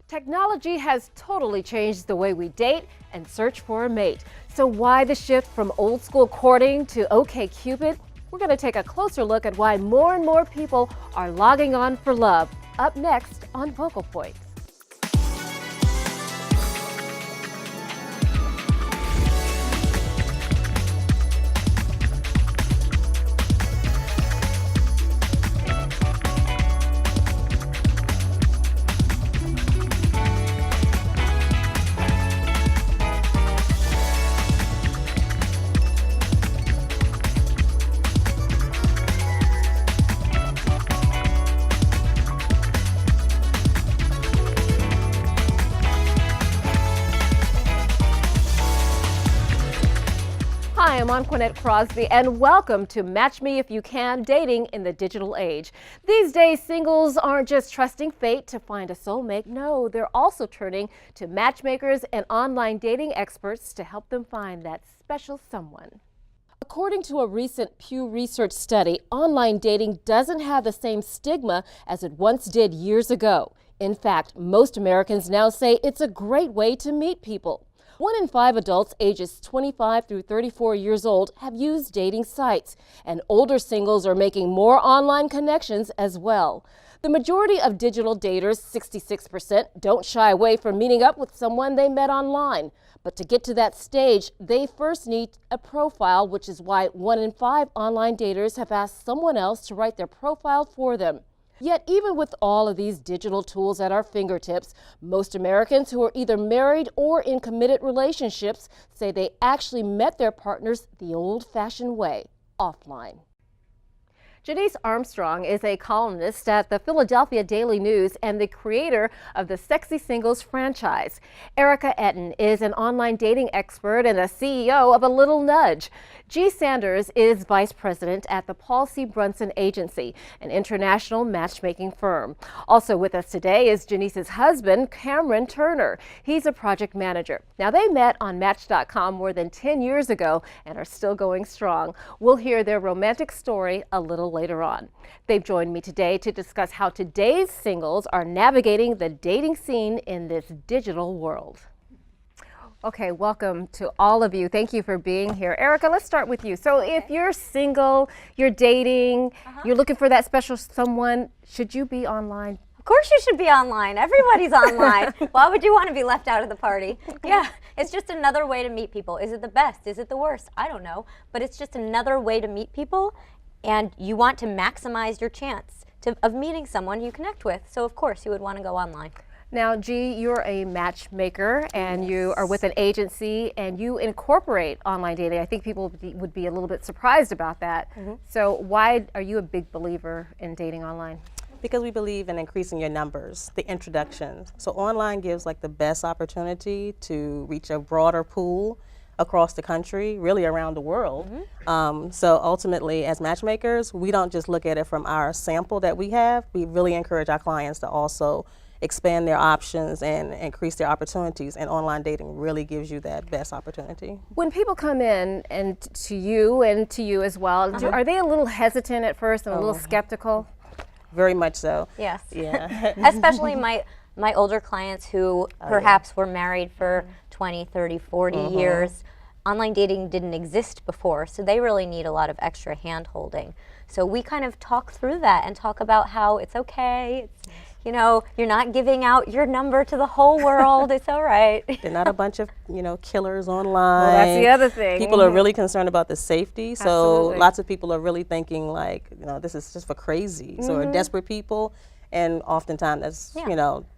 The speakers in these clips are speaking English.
Technology has totally changed the way we date and search for a mate. So why the shift from old school courting to OkCupid? We're going to take a closer look at why more and more people are logging on for love. Up next on Focal Point. Hi, I'm Anqoinette Crosby, and welcome to Match Me If You Can, dating in the digital age. These days, singles aren't just trusting fate to find a soulmate. No, they're also turning to matchmakers and online dating experts to help them find that special someone. According to a recent Pew Research study, online dating doesn't have the same stigma as it once did years ago. In fact, most Americans now say it's a great way to meet people. 1 in 5 adults ages 25 through 34 years old have used dating sites, and older singles are making more online connections as well. The majority of digital daters, 66%, don't shy away from meeting up with someone they met online. But to get to that stage, they first need a profile, which is why 1 in 5 online daters have asked someone else to write their profile for them. Yet even with all of these digital tools at our fingertips, most Americans who are either married or in committed relationships say they actually met their partners the old-fashioned way, offline. Janice Armstrong is a columnist at the Philadelphia Daily News and the creator of the Sexy Singles franchise. Erica Etten is an online dating expert and the CEO of A Little Nudge. G. Sanders is vice president at the Paul C. Brunson Agency, an international matchmaking firm. Also with us today is Janice's husband, Cameron Turner. He's a project manager. Now, they met on Match.com more than 10 years ago and are still going strong. We'll hear their romantic story a little later on. They've joined me today to discuss how today's singles are navigating the dating scene in this digital world. Okay, welcome to all of you. Thank you for being here. Erica, let's start with you. So if you're single, you're dating, you're looking for that special someone, should you be online? Of course you should be online. Everybody's online. Why would you want to be left out of the party? Yeah, it's just another way to meet people. Is it the best? Is it the worst? I don't know. But it's just another way to meet people, and you want to maximize your chance of meeting someone you connect with. So of course you would want to go online. Now, G, you're a matchmaker and you are with an agency and you incorporate online dating. I think people would be a little bit surprised about that. So why are you a big believer in dating online? Because we believe in increasing your numbers, the introductions. So online gives like the best opportunity to reach a broader pool across the country, really around the world. So ultimately, as matchmakers, we don't just look at it from our sample that we have. We really encourage our clients to also expand their options and increase their opportunities, and online dating really gives you that best opportunity. When people come in and to you as well, are they a little hesitant at first and a little skeptical? Very much so. Yes. Yeah. Especially my older clients who perhaps were married for 20, 30, 40 years. Online dating didn't exist before, so they really need a lot of extra hand-holding. So we kind of talk through that and talk about how it's okay. You know, you're not giving out your number to the whole world. It's all right. They're not a bunch of, killers online. Well, that's the other thing. People are really concerned about the safety. So Absolutely. Lots of people are really thinking like, this is just for crazies or desperate people. And oftentimes that's,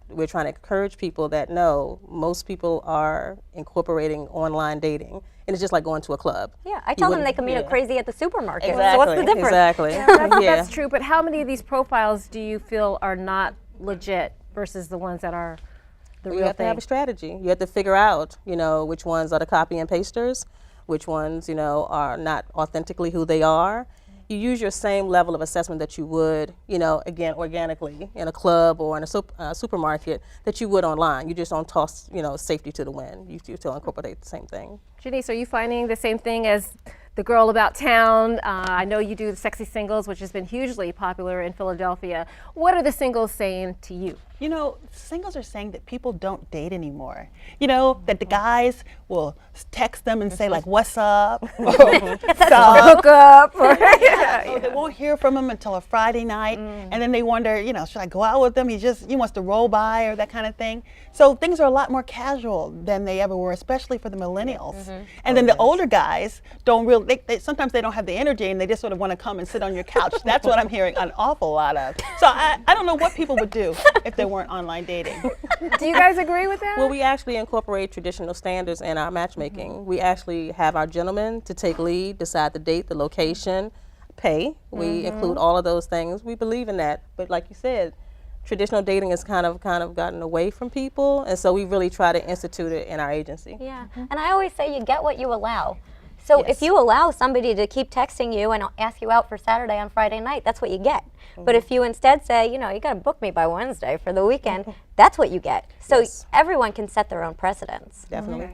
we're trying to encourage people that no, most people are incorporating online dating. And it's just like going to a club. Yeah, I tell them they can meet a crazy at the supermarket. Exactly. So what's the difference? Exactly. That's true, but how many of these profiles do you feel are not legit versus the ones that are the real You have to have a strategy. You have to figure out, which ones are the copy and pasters, which ones, are not authentically who they are. You use your same level of assessment that you would, again, organically in a club or in a supermarket that you would online. You just don't toss, safety to the wind. You still incorporate the same thing. Janice, are you finding the same thing as the girl about town? I know you do the Sexy Singles, which has been hugely popular in Philadelphia. What are the singles saying to you? You know, singles are saying that people don't date anymore. You know, that the guys will text them and say like, "What's up?" Hook up. Or, So they won't hear from him until a Friday night, and then they wonder, you know, should I go out with him? He wants to roll by or that kind of thing. So things are a lot more casual than they ever were, especially for the millennials. And then the older guys don't really. Sometimes they don't have the energy, and they just sort of want to come and sit on your couch. That's what I'm hearing an awful lot of. So I don't know what people would do if they weren't online dating. do you guys agree with that? Well, we actually incorporate traditional standards in our matchmaking. We actually have our gentlemen to take lead, decide the date, the location, pay. We include all of those things. We believe in that. But like you said, traditional dating has kind of gotten away from people, and so we really try to institute it in our agency. Yeah, and I always say you get what you allow. So if you allow somebody to keep texting you and ask you out for Saturday on Friday night, that's what you get. But if you instead say, you know, you got to book me by Wednesday for the weekend, that's what you get. So everyone can set their own precedents. Definitely.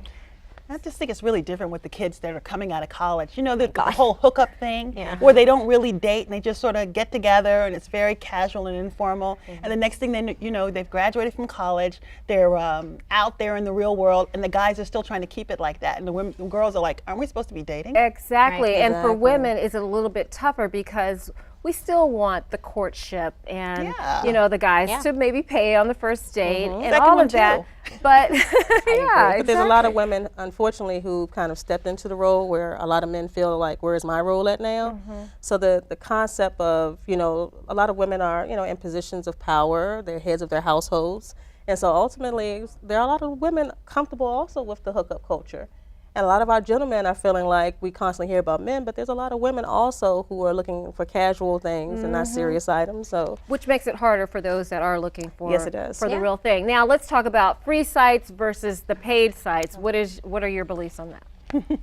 I just think it's really different with the kids that are coming out of college. You know, the whole hookup thing where they don't really date and they just sort of get together and it's very casual and informal. And the next thing you know, they've graduated from college, they're out there in the real world, and the guys are still trying to keep it like that. And the girls are like, aren't we supposed to be dating? Exactly. Right. And for women, it's a little bit tougher because we still want the courtship and you know, the guys to maybe pay on the first date and Second all one of that. too. But But there's a lot of women, unfortunately, who kind of stepped into the role where a lot of men feel like, where's my role at now? So the concept of, you know, a lot of women are, you know, in positions of power, they're heads of their households. And so ultimately, there are a lot of women comfortable also with the hookup culture. And a lot of our gentlemen are feeling like we constantly hear about men, but there's a lot of women also who are looking for casual things and not serious items. So, which makes it harder for those that are looking for Yes, it does. for the real thing. Now let's talk about free sites versus the paid sites. What are your beliefs on that?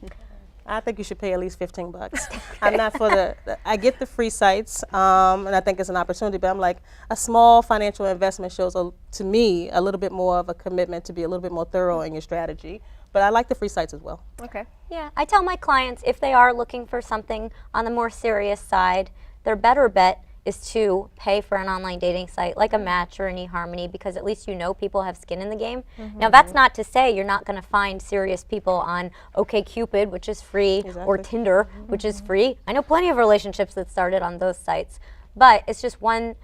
I think you should pay at least $15. I'm not for I get the free sites, and I think it's an opportunity, but I'm like, a small financial investment shows, to me, a little bit more of a commitment to be a little bit more thorough in your strategy. But I like the free sites as well. Okay. Yeah, I tell my clients if they are looking for something on the more serious side, their better bet is to pay for an online dating site like a Match or an eHarmony, because at least you know people have skin in the game. Now that's not to say you're not going to find serious people on OkCupid, which is free, or Tinder, which is free. I know plenty of relationships that started on those sites, but it's just one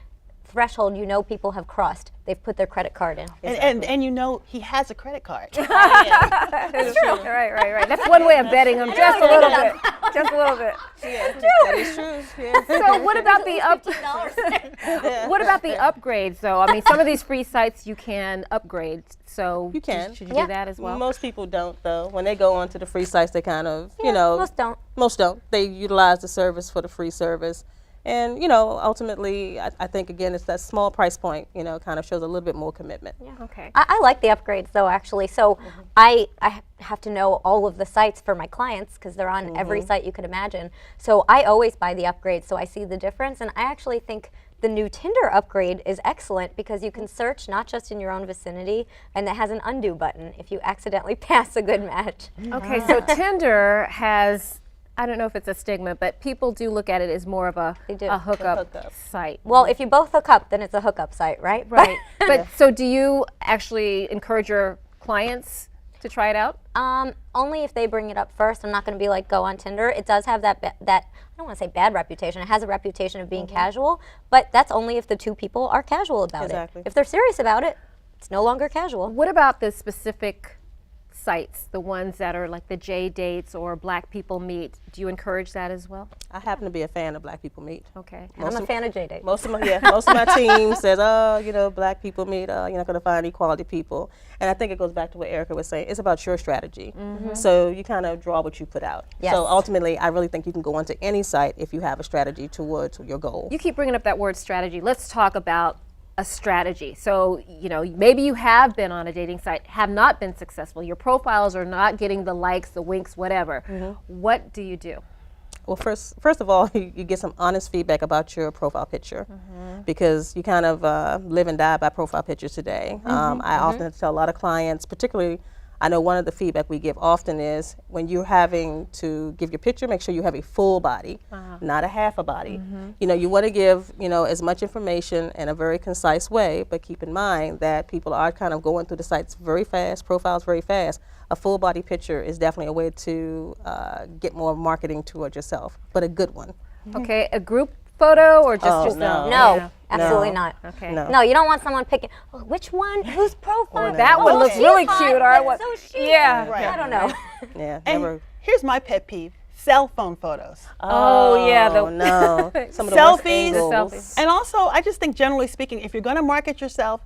threshold you know people have crossed. They've put their credit card in. And you know he has a credit card. That's true. Right. That's one way of betting them, just a little bit. Just a little bit. That is true. Yeah. So what about the what about the upgrades though? I mean, some of these free sites you can upgrade. So You can. Should you do that as well? Most people don't, though. When they go onto the free sites, they kind of, you know. Most don't. Most don't. They utilize the service for the free service. And, you know, ultimately, I think, again, it's that small price point, you know, kind of shows a little bit more commitment. Yeah. Okay. I like the upgrades though, actually. So I have to know all of the sites for my clients because they're on every site you could imagine. So I always buy the upgrades so I see the difference. And I actually think the new Tinder upgrade is excellent because you can search not just in your own vicinity, and it has an undo button if you accidentally pass a good match. Okay, so Tinder has, I don't know if it's a stigma, but people do look at it as more of a hookup site. Well, if you both hook up, then it's a hookup site, right? Right. But so do you actually encourage your clients to try it out? Only if they bring it up first. I'm not going to be like, go on Tinder. It does have that I don't want to say bad reputation. It has a reputation of being casual, but that's only if the two people are casual about it. If they're serious about it, it's no longer casual. What about the specific sites, the ones that are like the J Dates or Black People Meet? Do you encourage that as well? I happen to be a fan of Black People Meet. Okay. And I'm a fan of J-Date. Most of my team says, oh, you know, Black People Meet, you're not going to find equality people. And I think it goes back to what Erica was saying. It's about your strategy. So you kind of draw what you put out. Yes. So ultimately, I really think you can go onto any site if you have a strategy towards your goal. You keep bringing up that word strategy. Let's talk about a strategy. So, you know, maybe you have been on a dating site, have not been successful. Your profiles are not getting the likes, the winks, whatever. What do you do? Well, first of all, you get some honest feedback about your profile picture because you kind of live and die by profile pictures today. I often tell a lot of clients, particularly I know one of the feedback we give often is when you're having to give your picture, make sure you have a full body, not a half a body. You know, you want to give, you know, as much information in a very concise way, but keep in mind that people are kind of going through the sites very fast, profiles very fast. A full body picture is definitely a way to get more marketing toward yourself, but a good one. Okay, a group photo or just yourself? No, Yeah. absolutely No. not. Okay. No, you don't want someone picking, oh, which one, whose profile? That one Oh, looks she's really hot, cute. Or that's what? so chic. Yeah. Right. I don't know. Yeah, And never. here's my pet peeve: cell phone photos. Oh, yeah. Oh, no. Some of the worst Selfies. angles. Selfies. And also, I just think generally speaking, if you're going to market yourself,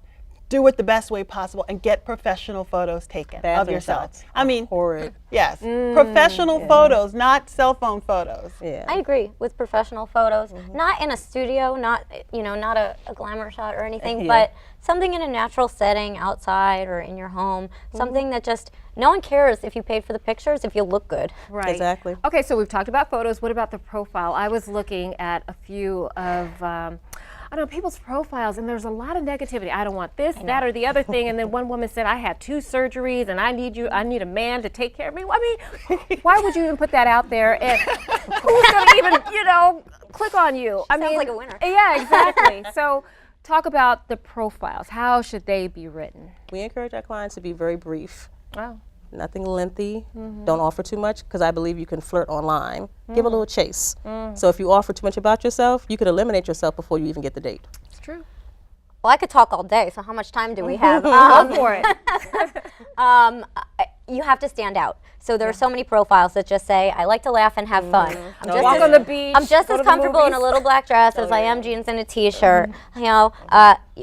do it the best way possible and get professional photos taken of Bathroom yourself. shots. I mean, Horrid. yes, professional photos, not cell phone photos. Yeah. I agree with professional photos, not in a studio, not not a glamour shot or anything, Yeah. but something in a natural setting outside or in your home, something that just no one cares if you paid for the pictures if you look good. Right. Exactly. Okay, so we've talked about photos. What about the profile? I was looking at a few of, I don't know, people's profiles, and there's a lot of negativity. I don't want this, that, or the other thing. And then one woman said, I had 2 surgeries, and I need a man to take care of me. I mean, why would you even put that out there? And who's going to even, click on you? I Sounds mean, like a winner. Yeah, exactly. So talk about the profiles. How should they be written? We encourage our clients to be very brief. Oh. Nothing lengthy. Don't offer too much because I believe you can flirt online. Give a little chase. So if you offer too much about yourself, you could eliminate yourself before you even get the date. It's true. Well, I could talk all day, so how much time do we have? Go for it. You have to stand out. So there are so many profiles that just say, I like to laugh and have fun. I'm just Walk as- on the beach. I'm just go as to the comfortable in a movies. little black dress as I am jeans and a t-shirt,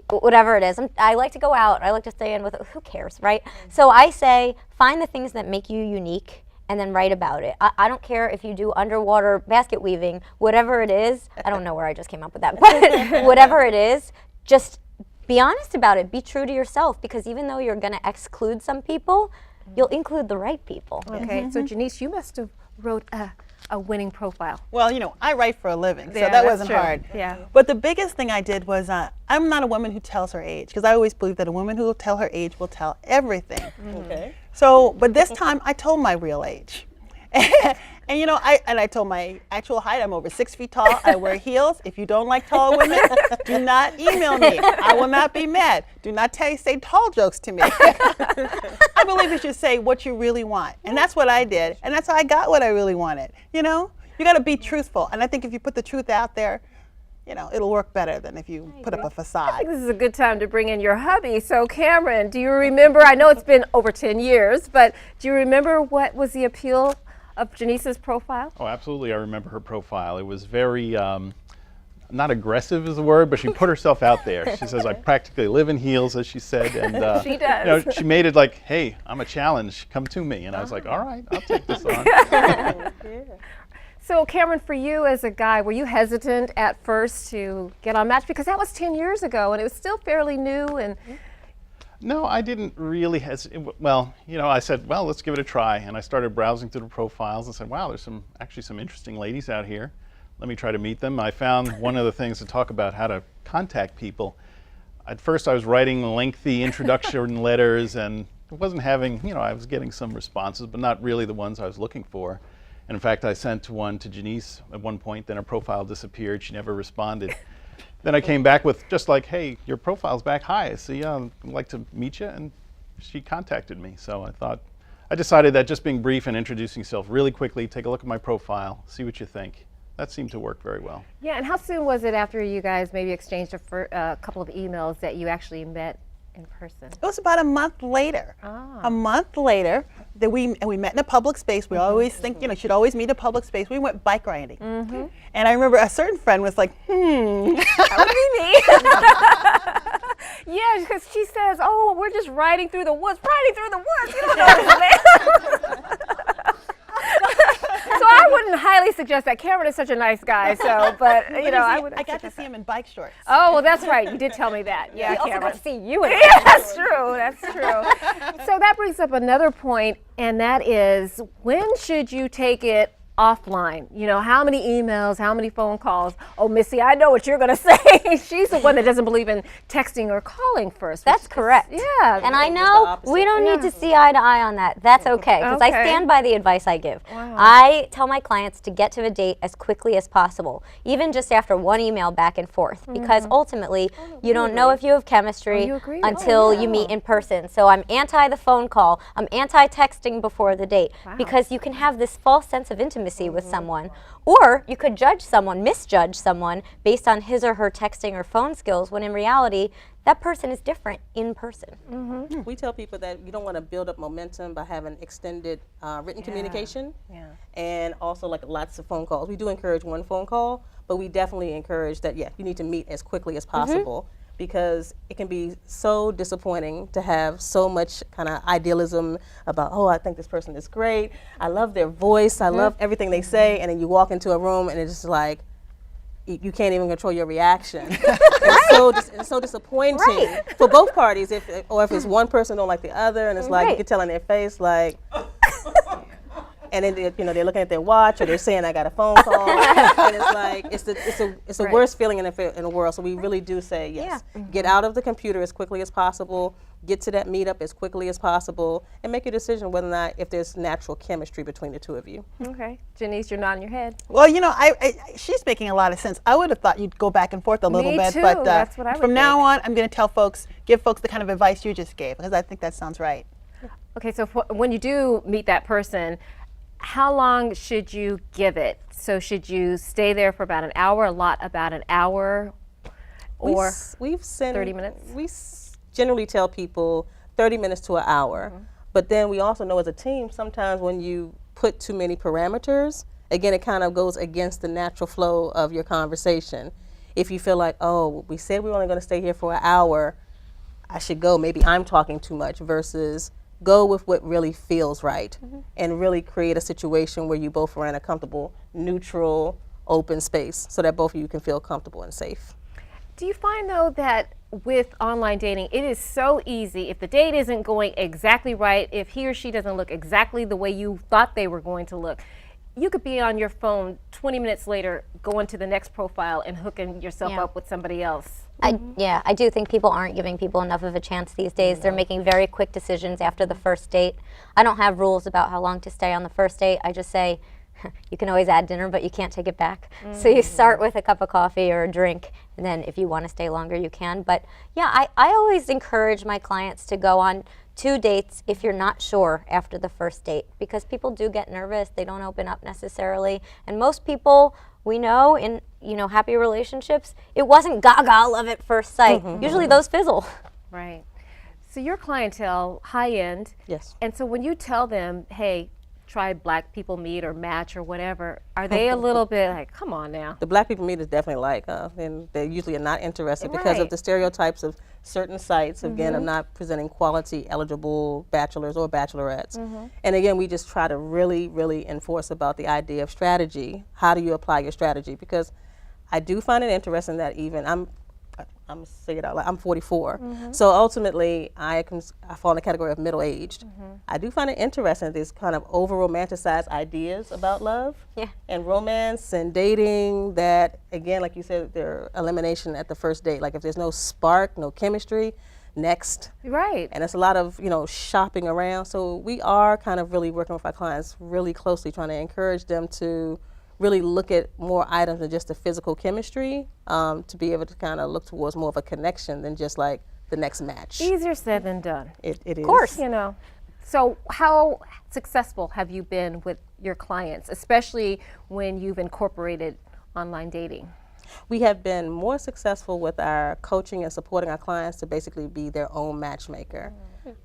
whatever it is. I like to go out. I like to stay in with, who cares, right? So I say, find the things that make you unique and then write about it. I don't care if you do underwater basket weaving, whatever it is. I don't know where I just came up with that, but whatever it is, just be honest about it. Be true to yourself, because even though you're going to exclude some people, you'll include the right people. Okay, so Janice, you must have wrote a winning profile. Well, I write for a living, so Yeah, that that's wasn't true. hard. Yeah. But the biggest thing I did was I'm not a woman who tells her age, because I always believe that a woman who will tell her age will tell everything. Okay. So, but this time I told my real age. And I told my actual height. I'm over 6 feet tall. I wear heels. If you don't like tall women, do not email me. I will not be mad. Do not say tall jokes to me. I believe you should say what you really want. And that's what I did. And that's how I got what I really wanted. You got to be truthful. And I think if you put the truth out there, it'll work better than if you put up a I facade. think this is a good time to bring in your hubby. So Cameron, do you remember, I know it's been over 10 years, but do you remember what was the appeal of Janice's profile? Oh, absolutely. I remember her profile. It was very, not aggressive is the word, but she put herself out there. She says, I practically live in heels, as she said. And She does. she made it like, hey, I'm a challenge. Come to me. And I was like, all right, I'll take this on. So Cameron, for you as a guy, were you hesitant at first to get on Match? Because that was 10 years ago and it was still fairly new. And No, I didn't really hesitate. Well, I said, well, let's give it a try. And I started browsing through the profiles and said, wow, there's actually some interesting ladies out here. Let me try to meet them. I found one of the things to talk about how to contact people. At first I was writing lengthy introduction letters and wasn't having, I was getting some responses, but not really the ones I was looking for. And in fact, I sent one to Janice at one point, then her profile disappeared. She never responded. Then I came back with just like, hey, your profile's back. Hi, see, I'd like to meet you. And she contacted me. So I decided that just being brief and introducing yourself really quickly, take a look at my profile, see what you think. That seemed to work very well. yeah, and how soon was it after you guys maybe exchanged a couple of emails that you actually met in person? It was about a month later. A month later, that we met in a public space. We always think, you should always meet in a public space. We went bike riding. And I remember a certain friend was like, That would be me. Yeah, because she says, oh, we're just riding through the woods. Riding through the woods? You don't know this, man. So I wouldn't highly suggest that. Cameron is such a nice guy, but I would. I got to see him in bike shorts. Oh, well, that's right. You did tell me that. Yeah, We also Cameron. got to see you in Yeah, that's true. That's true. So that brings up another point, and that is, when should you take it offline? You know, how many emails, how many phone calls? Oh, Missy, I know what you're going to say. She's the one that doesn't believe in texting or calling first. That's correct. Yeah. And I know we don't need to see eye to eye on that. That's okay, because I stand by the advice I give. Wow. I tell my clients to get to the date as quickly as possible, even just after one email back and forth, because ultimately you don't know if you have chemistry until you meet in person. So I'm anti the phone call. I'm anti-texting before the date, because you can have this false sense of intimacy with someone, or you could judge someone, misjudge someone based on his or her texting or phone skills, when in reality that person is different in person. We tell people that you don't want to build up momentum by having extended written communication, and also like lots of phone calls. We do encourage one phone call, but we definitely encourage that, you need to meet as quickly as possible, because it can be so disappointing to have so much kind of idealism about, oh, I think this person is great, I love their voice, I love everything they say, and then you walk into a room and it's just like, you can't even control your reaction. It's so disappointing for both parties, if it's one person don't like the other, and it's like, you can tell in their face, like, and then they're looking at their watch, or they're saying, I got a phone call, and it's like, it's the worst feeling in the world. So we really do say, yes, get out of the computer as quickly as possible, get to that meetup as quickly as possible, and make your decision whether or not, if there's natural chemistry between the two of you. Okay. Janice, you're nodding your head. Well, she's making a lot of sense. I would have thought you'd go back and forth a little bit, too. but That's what I would from now think. on, I'm going to give folks the kind of advice you just gave, because I think that sounds right. Okay, so when you do meet that person, how long should you give it? So should you stay there for about an hour, about an hour, or we've sent 30 minutes? We generally tell people 30 minutes to an hour, but then we also know as a team, sometimes when you put too many parameters, again, it kind of goes against the natural flow of your conversation. If you feel like, oh, we said we were only going to stay here for an hour, I should go, maybe I'm talking too much, versus go with what really feels right, and really create a situation where you both are in a comfortable, neutral, open space, so that both of you can feel comfortable and safe. Do you find, though, that with online dating, it is so easy, if the date isn't going exactly right, if he or she doesn't look exactly the way you thought they were going to look, you could be on your phone 20 minutes later going to the next profile and hooking yourself up with somebody else? I do think people aren't giving people enough of a chance these days. They're making very quick decisions after the first date. I don't have rules about how long to stay on the first date. I just say, you can always add dinner, but you can't take it back. So you start with a cup of coffee or a drink, and then if you want to stay longer, you can. But yeah, I always encourage my clients to go on 2 dates if you're not sure after the first date, because people do get nervous. They don't open up necessarily. And most people we know in happy relationships, it wasn't gaga love at first sight. Usually those fizzle. Right. So your clientele, high end. Yes. And so when you tell them, hey, try Black People Meet or Match or whatever, are they a little bit like, come on now? The Black People Meet is definitely like, and they usually are not interested because of the stereotypes of certain sites, again, of not presenting quality eligible bachelors or bachelorettes. And again, we just try to really, really enforce about the idea of strategy. How do you apply your strategy? Because I do find it interesting that even I'm saying it out loud, I'm 44. So ultimately, I fall in the category of middle-aged. I do find it interesting, these kind of over-romanticized ideas about love and romance and dating that, again, like you said, they're elimination at the first date. Like if there's no spark, no chemistry, next. Right. And it's a lot of, shopping around. So we are kind of really working with our clients really closely, trying to encourage them to really look at more items than just the physical chemistry, to be able to kind of look towards more of a connection than just like the next match. Easier said than done. It is. Of course. So how successful have you been with your clients, especially when you've incorporated online dating? We have been more successful with our coaching and supporting our clients to basically be their own matchmaker.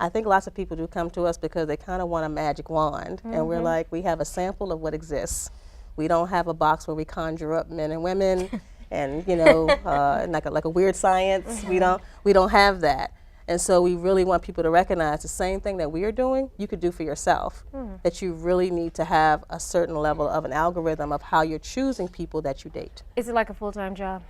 I think lots of people do come to us because they kind of want a magic wand, and we're like, we have a sample of what exists. We don't have a box where we conjure up men and women, and like a weird science. We don't have that, and so we really want people to recognize the same thing that we are doing. You could do for yourself. That you really need to have a certain level of an algorithm of how you're choosing people that you date. Is it like a full-time job?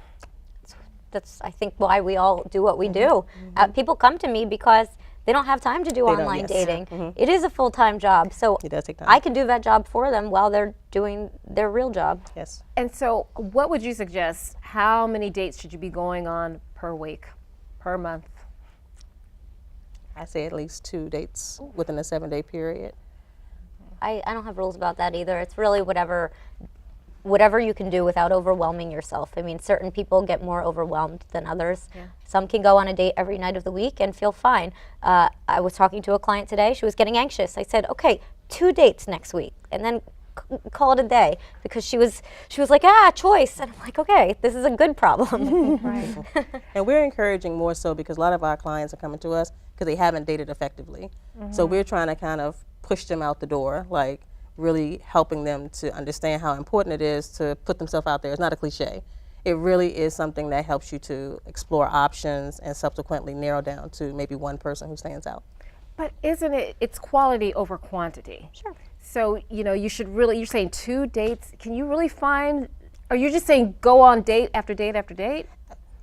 That's, I think, why we all do what we do. People come to me because they don't have time to do don't, online yes. dating. It is a full-time job, so It does take time. I can do that job for them while they're doing their real job. Yes. And so, what would you suggest? How many dates should you be going on per week, per month? I say at least 2 dates within a 7-day period. I don't have rules about that either. It's really whatever you can do without overwhelming yourself. I mean, certain people get more overwhelmed than others. Some can go on a date every night of the week and feel fine. I was talking to a client today. She was getting anxious. I said, okay, 2 dates next week, and then call it a day, because she was like, choice. And I'm like, okay, this is a good problem. Right. And we're encouraging more so because a lot of our clients are coming to us because they haven't dated effectively. So we're trying to kind of push them out the door, like really helping them to understand how important it is to put themselves out there. It's not a cliche. It really is something that helps you to explore options and subsequently narrow down to maybe one person who stands out. But isn't it's quality over quantity? Sure. So, you should really, you're saying 2 dates. Can you really find, are you just saying go on date after date after date?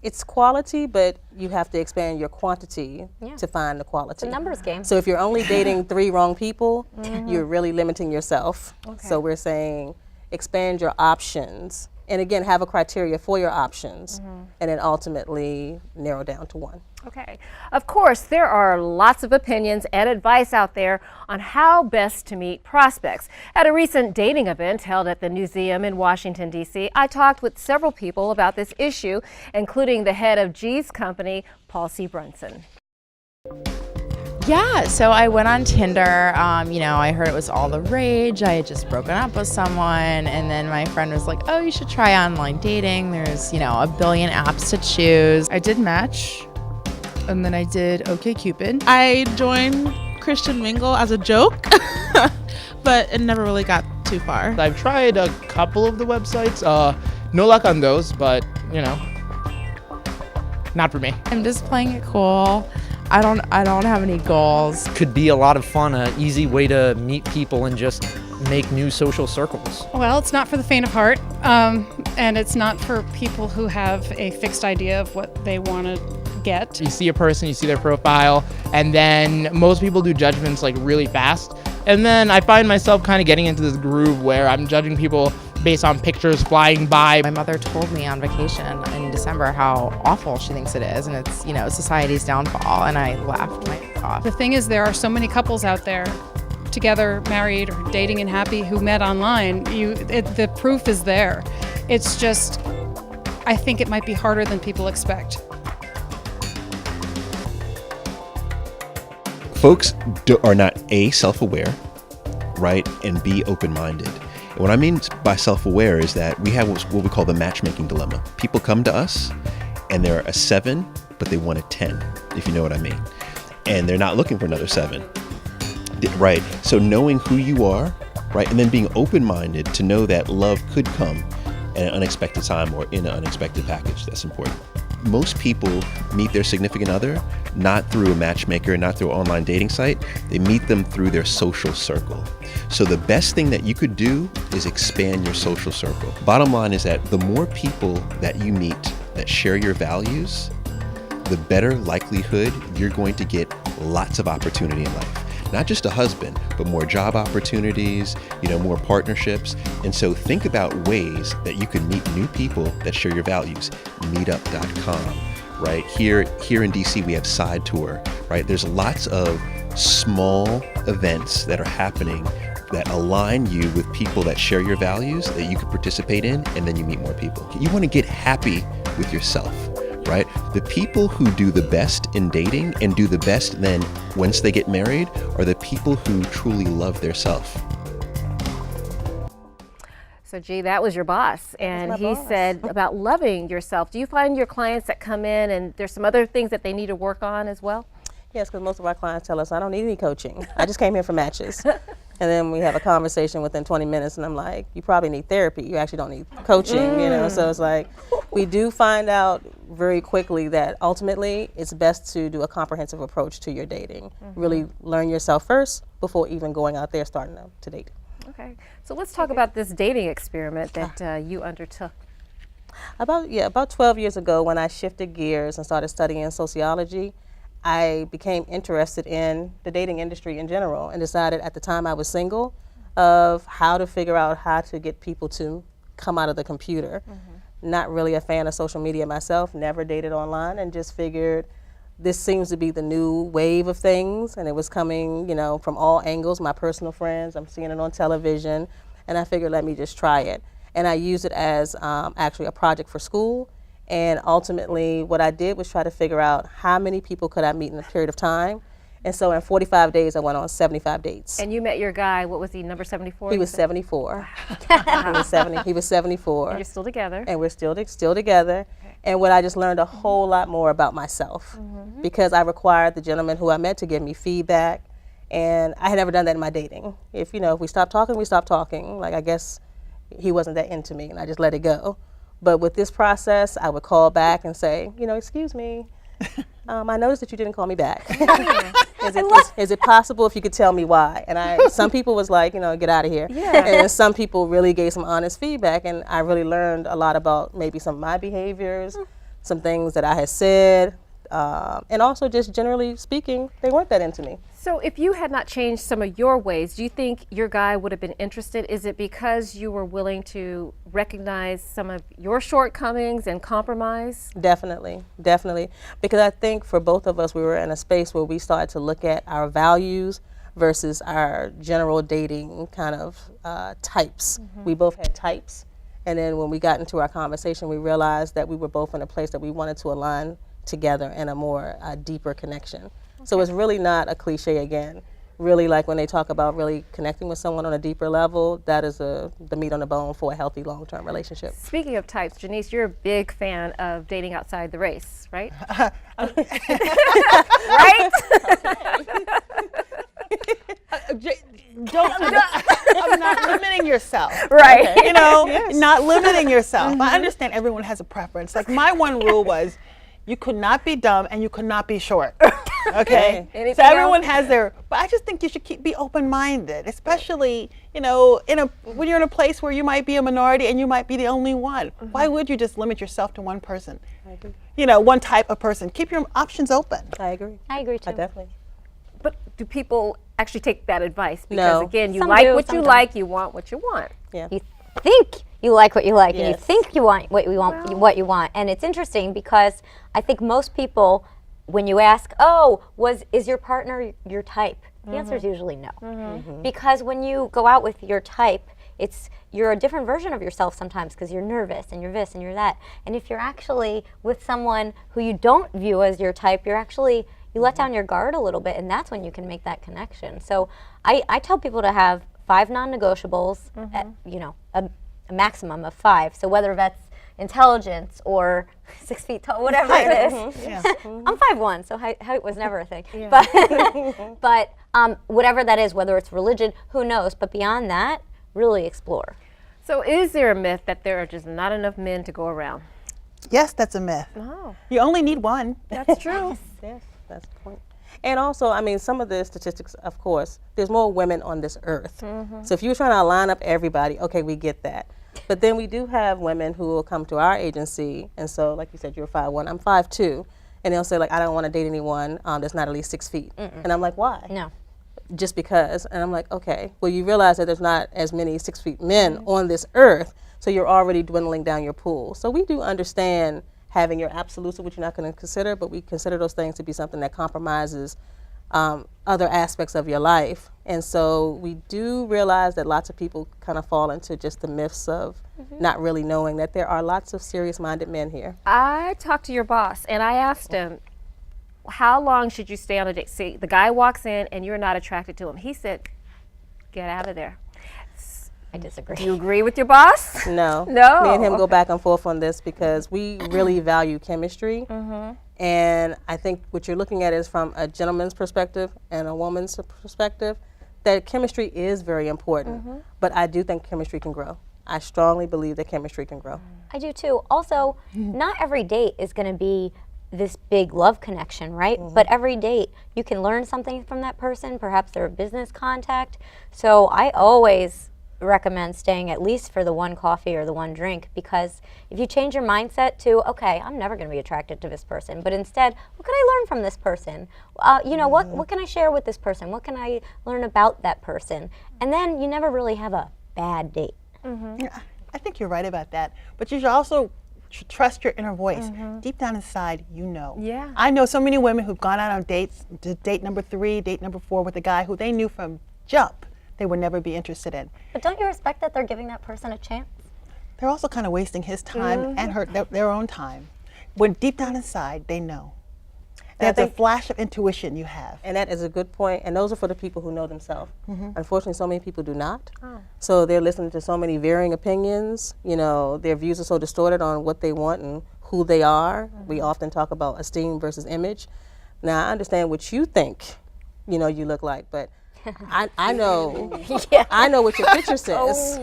It's quality, but you have to expand your quantity to find the quality. It's a numbers game. So if you're only dating 3 wrong people, you're really limiting yourself. So we're saying expand your options, and again, have a criteria for your options, and then ultimately narrow down to one. Okay. Of course, there are lots of opinions and advice out there on how best to meet prospects. At a recent dating event held at the museum in Washington, D.C., I talked with several people about this issue, including the head of G's company, Paul C. Brunson. Yeah, so I went on Tinder. I heard it was all the rage. I had just broken up with someone, and then my friend was like, oh, you should try online dating. There's, a billion apps to choose. I did Match, and then I did OkCupid. I joined Christian Mingle as a joke, but it never really got too far. I've tried a couple of the websites. No luck on those, but, not for me. I'm just playing it cool. I don't have any goals. Could be a lot of fun, an easy way to meet people and just make new social circles. Well, it's not for the faint of heart, and it's not for people who have a fixed idea of what they want to get. You see a person, you see their profile, and then most people do judgments like really fast. And then I find myself kind of getting into this groove where I'm judging people based on pictures flying by. My mother told me on vacation in December how awful she thinks it is, and it's, society's downfall, and I laughed my ass off. The thing is, there are so many couples out there, together, married, or dating and happy, who met online. The proof is there. It's just, I think it might be harder than people expect. Folks are not A, self-aware, right, and B, open-minded. And what I mean by self-aware is that we have what we call the matchmaking dilemma. People come to us and they're a 7, but they want a 10, if you know what I mean. And they're not looking for another 7, right? So knowing who you are, right, and then being open-minded to know that love could come at an unexpected time or in an unexpected package. That's important. Most people meet their significant other not through a matchmaker, not through an online dating site. They meet them through their social circle. So the best thing that you could do is expand your social circle. Bottom line is that the more people that you meet that share your values, the better likelihood you're going to get lots of opportunity in life. Not just a husband, but more job opportunities, more partnerships. And so think about ways that you can meet new people that share your values. Meetup.com, right? Here in DC, we have Side Tour, right? There's lots of small events that are happening that align you with people that share your values that you can participate in, and then you meet more people. You want to get happy with yourself, right? The people who do the best in dating and do the best then once they get married are the people who truly love their self. So, G, that was your boss, and he boss. said about loving yourself. Do you find your clients that come in and there's some other things that they need to work on as well? Yes, because most of our clients tell us, I don't need any coaching. I just came here for matches. And then we have a conversation within 20 minutes, and I'm like, you probably need therapy. You actually don't need coaching, So it's like, we do find out very quickly that ultimately it's best to do a comprehensive approach to your dating. Really learn yourself first before even going out there starting to date. Okay, so let's talk about this dating experiment that you undertook. About 12 years ago, when I shifted gears and started studying sociology, I became interested in the dating industry in general and decided at the time I was single of how to figure out how to get people to come out of the computer. Not really a fan of social media myself, never dated online, and just figured this seems to be the new wave of things, and it was coming, you know, from all angles, my personal friends, I'm seeing it on television, and I figured let me just try it. And I used it as actually a project for school, and ultimately what I did was try to figure out how many people could I meet in a period of time. And so in 45 days, I went on 75 dates. And you met your guy, what was he, number 74? He was 74. He was 74. And you're still together. And we're still together. Okay. And what I just learned a whole lot more about myself because I required the gentleman who I met to give me feedback. And I had never done that in my dating. If we stop talking, we stop talking. Like, I guess he wasn't that into me and I just let it go. But with this process, I would call back and say, excuse me, I noticed that you didn't call me back. Is it possible if you could tell me why? And some people was like, get out of here. Yeah. And some people really gave some honest feedback, and I really learned a lot about maybe some of my behaviors, some things that I had said, and also just generally speaking, they weren't that into me. So if you had not changed some of your ways, do you think your guy would have been interested? Is it because you were willing to recognize some of your shortcomings and compromise? Definitely. Because I think for both of us, we were in a space where we started to look at our values versus our general dating kind of types. We both had types. And then when we got into our conversation, we realized that we were both in a place that we wanted to align together in a more deeper connection. So it's really not a cliche again. Really, like when they talk about really connecting with someone on a deeper level, that is the meat on the bone for a healthy long-term relationship. Speaking of types, Janice, you're a big fan of dating outside the race, right? Right? I'm not limiting yourself. Right. Okay. Not limiting yourself. I understand everyone has a preference. Like my one rule was, you could not be dumb and you could not be short. Okay. So everyone has their, but I just think you should be open-minded, especially when you're in a place where you might be a minority and you might be the only one. Why would you just limit yourself to one person? I agree. One type of person. Keep your options open. I agree. I agree too. Definitely. But do people actually take that advice? Because No. again, you Some like do, what some you don't. like, you want what you want. Yeah. You think you like what you like, and you Yes. think you want what you want, what you want. And it's interesting because I think most people, when you ask, is your partner your type? The answer is usually no. Because when you go out with your type, you're a different version of yourself sometimes because you're nervous and you're this and you're that. And if you're actually with someone who you don't view as your type, you let down your guard a little bit, and that's when you can make that connection. So I tell people to have 5 non-negotiables, a maximum of 5. So whether that's intelligence or 6 feet tall, whatever it is. Yeah. I'm 5'1", so height was never a thing. Yeah. But whatever that is, whether it's religion, who knows? But beyond that, really explore. So is there a myth that there are just not enough men to go around? Yes, that's a myth. Oh, You only need one. that's true. Yes, that's the point. And also, some of the statistics, of course, there's more women on this earth. So if you were trying to line up everybody, okay, we get that. But then we do have women who will come to our agency, and so, like you said, you're 5'1", I'm 5'2", and they'll say, like, I don't want to date anyone that's not at least 6 feet. And I'm like, why? No. Just because. And I'm like, okay, well, you realize that there's not as many 6 feet men on this earth, so you're already dwindling down your pool. So we do understand having your absolutes of what you're not going to consider, but we consider those things to be something that compromises other aspects of your life. And so we do realize that lots of people kind of fall into just the myths of not really knowing that there are lots of serious-minded men here. I talked to your boss, and I asked him, how long should you stay on a date? See, the guy walks in, and you're not attracted to him. He said, get out of there. I disagree. Do you agree with your boss? No. No. Me and him go back and forth on this because we really value chemistry. And I think what you're looking at is from a gentleman's perspective and a woman's perspective, that chemistry is very important. But I do think chemistry can grow. I strongly believe that chemistry can grow. I do too. Also, not every date is going to be this big love connection, right? But every date, you can learn something from that person. Perhaps they're a business contact. So I always recommend staying at least for the one coffee or the one drink, because if you change your mindset to, okay, I'm never going to be attracted to this person, but instead, what can I learn from this person? You know, what can I share with this person? What can I learn about that person? And then you never really have a bad date. Yeah, I think you're right about that. But you should also trust your inner voice. Deep down inside, you know. Yeah. I know so many women who've gone out on dates, to date number 3, date number 4 with a guy who they knew from jump they would never be interested in. But don't you respect that they're giving that person a chance? They're also kind of wasting his time and their own time. When deep down inside, they know. That's a flash of intuition you have. And that is a good point. And those are for the people who know themselves. Unfortunately, so many people do not. So they're listening to so many varying opinions. You know, their views are so distorted on what they want and who they are. We often talk about esteem versus image. Now, I understand what you think, you know, you look like, but I know I know what your picture says.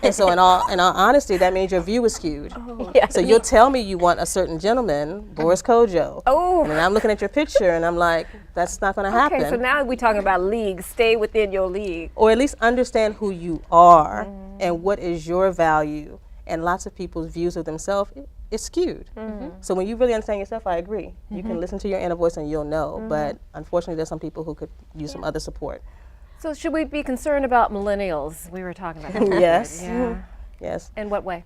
And so in all honesty, that means your view is skewed. So you'll tell me you want a certain gentleman, Boris Kojo. And I'm looking at your picture and I'm like, that's not going to happen. Okay, so now we're talking about leagues. Stay within your league. Or at least understand who you are and what is your value. And lots of people's views of themselves is skewed. So when you really understand yourself, I agree. You can listen to your inner voice and you'll know. But unfortunately, there's some people who could use some other support. So should we be concerned about millennials? We were talking about that. Yes. Yeah. Yes. In what way?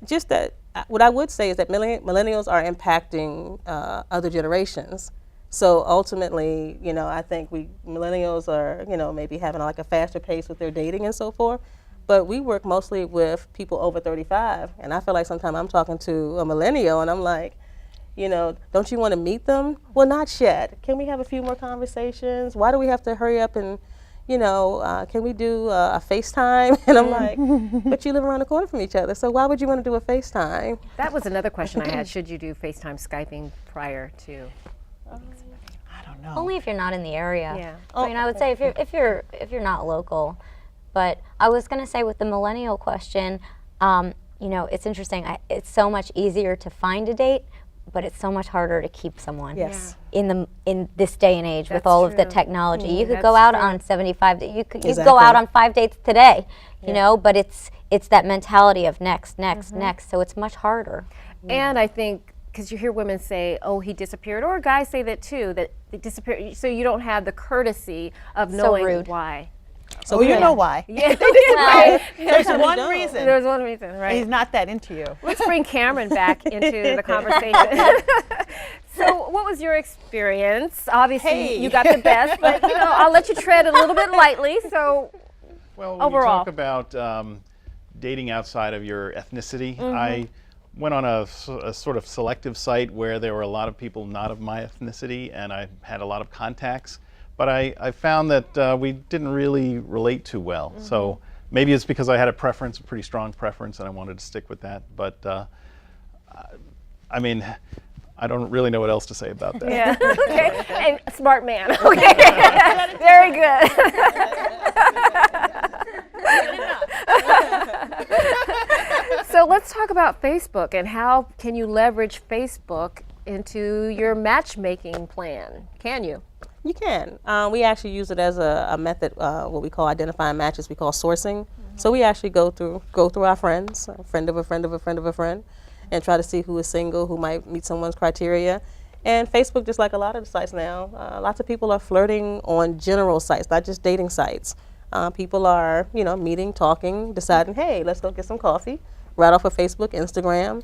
Just that, what I would say is that millennials are impacting other generations. So ultimately, you know, I think millennials are, you know, maybe having like a faster pace with their dating and so forth. But we work mostly with people over 35. And I feel like sometimes I'm talking to a millennial and I'm like, you know, don't you want to meet them? Well, not yet. Can we have a few more conversations? Why do we have to hurry up and, you know, can we do a FaceTime? And I'm like, but you live around the corner from each other, so why would you want to do a FaceTime? That was another question I had. Should you do FaceTime Skyping prior to? I don't know. Only if you're not in the area. Yeah. I mean, I would say if you're not local. But I was going to say with the millennial question, you know, it's interesting. It's so much easier to find a date, but it's so much harder to keep someone. Yes. In this day and age with all of the technology. You could That's go out true. on 75. You could go out on 5 dates today. You know, but it's that mentality of next. So it's much harder. And I think, because you hear women say, oh, he disappeared, or guys say that too, that they disappeared, so you don't have the courtesy of knowing rude. why. So you know why. Yeah, Well, There's one reason. There's one reason, right? He's not that into you. Let's bring Cameron back into the conversation. So what was your experience? Obviously, you got the best, but you know, I'll let you tread a little bit lightly. So Well, when overall. you talk about dating outside of your ethnicity, I went on a sort of selective site where there were a lot of people not of my ethnicity, and I had a lot of contacts. But I found that we didn't really relate too well. So maybe it's because I had a preference, a pretty strong preference, and I wanted to stick with that. But I mean, I don't really know what else to say about that. yeah, okay, and smart man. Okay, very good. So let's talk about Facebook and how can you leverage Facebook into your matchmaking plan? Can you? You can. We actually use it as a method, what we call identifying matches. We call sourcing. So we actually go through our friends, a friend of a friend of a friend of a friend, and try to see who is single, who might meet someone's criteria. And Facebook, just like a lot of the sites now, lots of people are flirting on general sites, not just dating sites. People are, you know, meeting, talking, deciding, hey, let's go get some coffee, right off of Facebook, Instagram.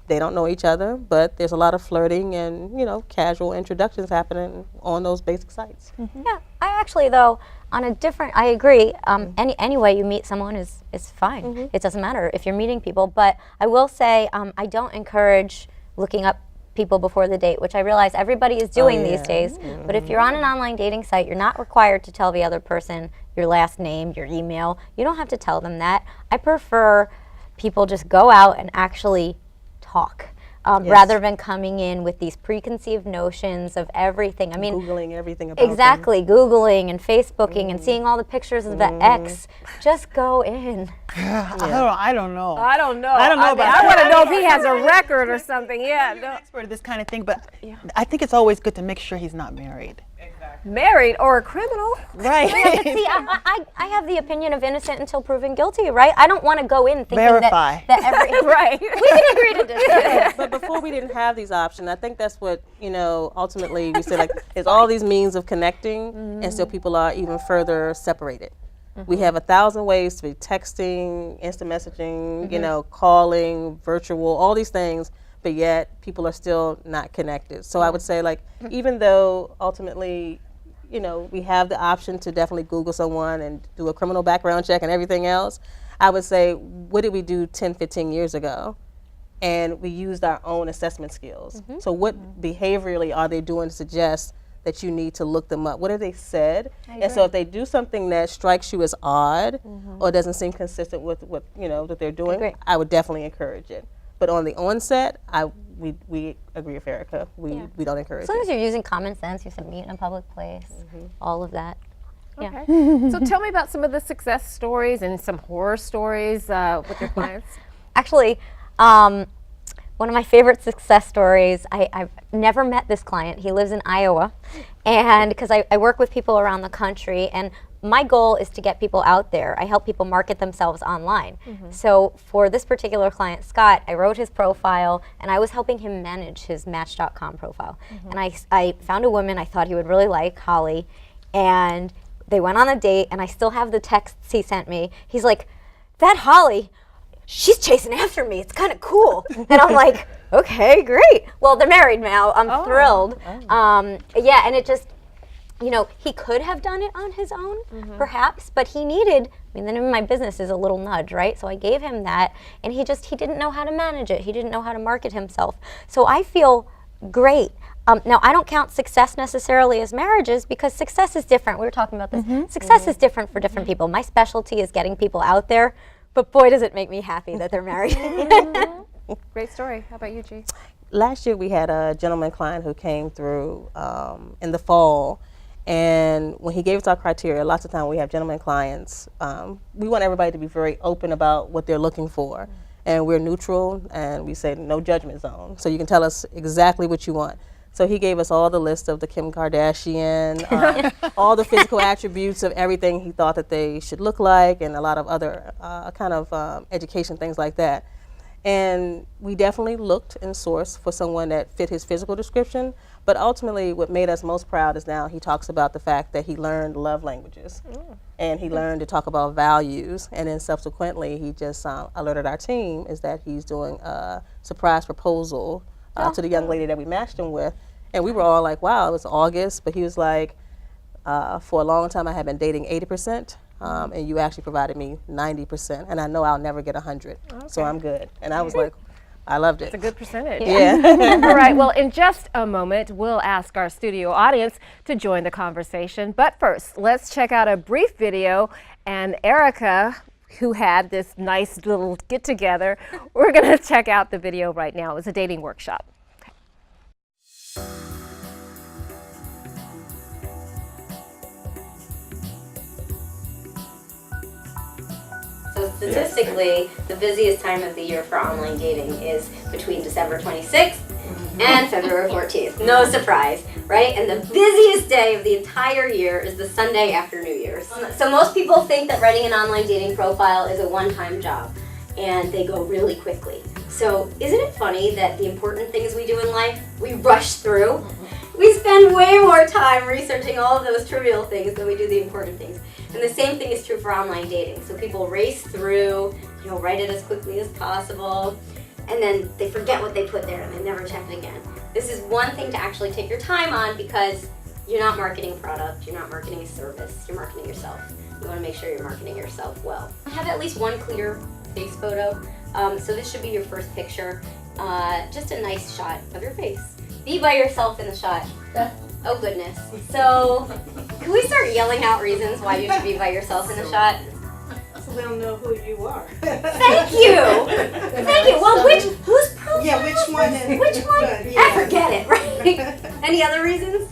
They don't know each other, but there's a lot of flirting and, you know, casual introductions happening on those basic sites. Yeah, I actually though I agree. Any way you meet someone is fine. It doesn't matter if you're meeting people. But I will say I don't encourage looking up people before the date, which I realize everybody is doing these days. But if you're on an online dating site, you're not required to tell the other person your last name, your email. You don't have to tell them that. I prefer people just go out and actually talk. Rather than coming in with these preconceived notions of everything. I mean, Googling everything about exactly, Googling and Facebooking and seeing all the pictures of the ex. Just go in. I don't know. I don't know. I don't know about I want to know if he has a record or something. Yeah. I'm an expert at this kind of thing, but I think it's always good to make sure he's not married. married or a criminal. Right. Yeah, but see, I have the opinion of innocent until proven guilty, right? I don't want to go in thinking Verify. that every Right. we can agree to disagree. But before we didn't have these options, I think that's what, ultimately we said, like, there's all these means of connecting, and still people are even further separated. We have 1,000 ways to be texting, instant messaging, calling, virtual, all these things, but yet people are still not connected. So I would say, like, even though ultimately, we have the option to definitely Google someone and do a criminal background check and everything else, I would say, what did we do 10, 15 years ago? And we used our own assessment skills. So what behaviorally are they doing to suggest that you need to look them up? What have they said? And so if they do something that strikes you as odd or doesn't seem consistent with what that they're doing, I would definitely encourage it. But on the onset, we agree with Erica. We don't encourage As long as it. you're using common sense, you said meet in a public place, all of that. Yeah. Okay. So tell me about some of the success stories and some horror stories with your clients. Actually, one of my favorite success stories, I've never met this client. He lives in Iowa. And because I work with people around the country, and my goal is to get people out there. I help people market themselves online. So for this particular client, Scott, I wrote his profile, and I was helping him manage his Match.com profile. And I found a woman I thought he would really like, Holly, and they went on a date, and I still have the texts he sent me. He's like, that Holly, she's chasing after me. It's kind of cool. And I'm like, okay, great. Well, they're married now. I'm thrilled. Yeah, and it just, he could have done it on his own, perhaps, but he needed, the name of my business is a little nudge, right? So I gave him that, and he didn't know how to manage it. He didn't know how to market himself. So I feel great. Now, I don't count success necessarily as marriages because success is different. We were talking about this. Success is different for different people. My specialty is getting people out there, but boy, does it make me happy that they're married. Great story. How about you, G? Last year we had a gentleman client who came through in the fall, and when he gave us our criteria, lots of time we have gentleman clients, we want everybody to be very open about what they're looking for. And we're neutral, and we say no judgment zone. So you can tell us exactly what you want. So he gave us all the list of the Kim Kardashian, all the physical attributes of everything he thought that they should look like, and a lot of other education things like that. And we definitely looked and sourced for someone that fit his physical description, but ultimately what made us most proud is now he talks about the fact that he learned love languages, and he learned to talk about values, and then subsequently he just alerted our team is that he's doing a surprise proposal to the young lady that we matched him with, and we were all like, wow, it was August, but he was like, for a long time I had been dating 80%, and you actually provided me 90%, and I know I'll never get 100, so I'm good. And I was like, I loved it. It's a good percentage. Yeah. All right, well, in just a moment, we'll ask our studio audience to join the conversation. But first, let's check out a brief video. And Erica, who had this nice little get-together, we're going to check out the video right now. It was a dating workshop. So statistically, the busiest time of the year for online dating is between December 26th and February 14th. No surprise, right? And the busiest day of the entire year is the Sunday after New Year's. So most people think that writing an online dating profile is a one-time job, and they go really quickly. So isn't it funny that the important things we do in life, we rush through? We spend way more time researching all of those trivial things than we do the important things. And the same thing is true for online dating. So people race through, write it as quickly as possible, and then they forget what they put there and they never check it again. This is one thing to actually take your time on because you're not marketing a product, you're not marketing a service, you're marketing yourself. You want to make sure you're marketing yourself well. Have at least one clear face photo. So this should be your first picture. Just a nice shot of your face. Be by yourself in the shot. Oh goodness. So, can we start yelling out reasons why you should be by yourself in the shot? So they'll know who you are. Thank you! Thank you! Well, whose profile? Yeah, which one? Which one? Yeah. I forget it, right? Any other reasons?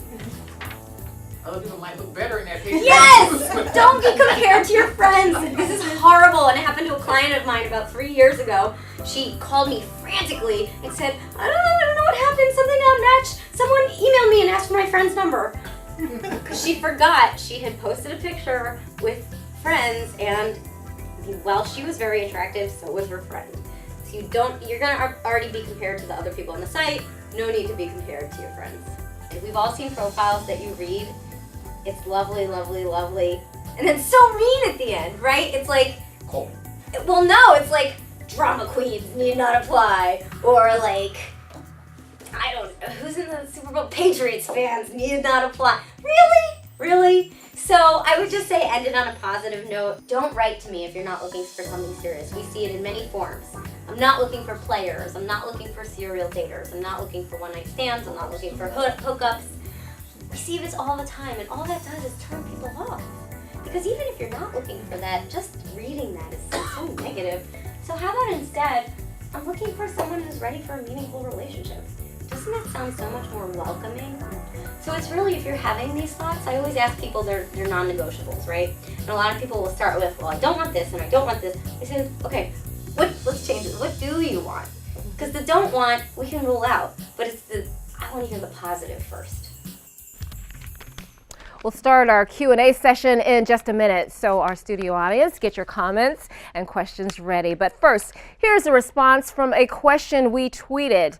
Other people might look better in that picture. Yes! Don't be compared to your friends. This is horrible, and it happened to a client of mine about 3 years ago. She called me frantically and said, I don't know what happened, something got matched. Someone emailed me and asked for my friend's number. because she forgot she had posted a picture with friends, and while she was very attractive, so was her friend. So you're gonna already be compared to the other people on the site. No need to be compared to your friends. And we've all seen profiles that you read. It's lovely, lovely, lovely, and then so mean at the end, right? It's like, Cool. well, no, it's like drama queens need not apply, or like, I don't know, who's in the Super Bowl? Patriots fans need not apply. Really? Really? So I would just say end it on a positive note. Don't write to me if you're not looking for something serious. We see it in many forms. I'm not looking for players. I'm not looking for serial daters. I'm not looking for one-night stands. I'm not looking for hookups. We see this all the time, and all that does is turn people off. Because even if you're not looking for that, just reading that is so negative. So how about instead, I'm looking for someone who's ready for a meaningful relationship. Doesn't that sound so much more welcoming? So it's really, if you're having these thoughts, I always ask people they're non-negotiables, right? And a lot of people will start with, well, I don't want this and I don't want this. I say, okay, let's change it. What do you want? Because the don't want, we can rule out, but it's the, I want to hear the positive first. We'll start our Q&A session in just a minute, so our studio audience, get your comments and questions ready. But first, here's a response from a question we tweeted.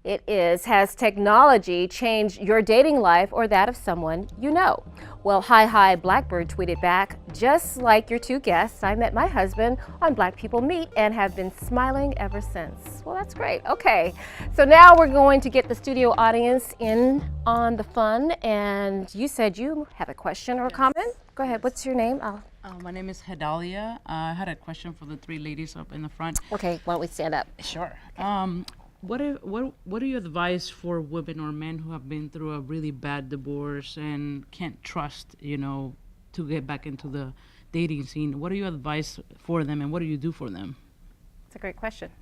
It is, has technology changed your dating life or that of someone you know? Well, Hi Blackbird tweeted back, just like your two guests, I met my husband on Black People Meet and have been smiling ever since. Well, that's great. Okay, so now we're going to get the studio audience in on the fun, and you said you have a question or a comment? Go ahead, what's your name? My name is Hedalia. I had a question for the three ladies up in the front. Okay, why don't we stand up? Sure. What are your advice for women or men who have been through a really bad divorce and can't trust, to get back into the dating scene? What are your advice for them, and what do you do for them? That's a great question.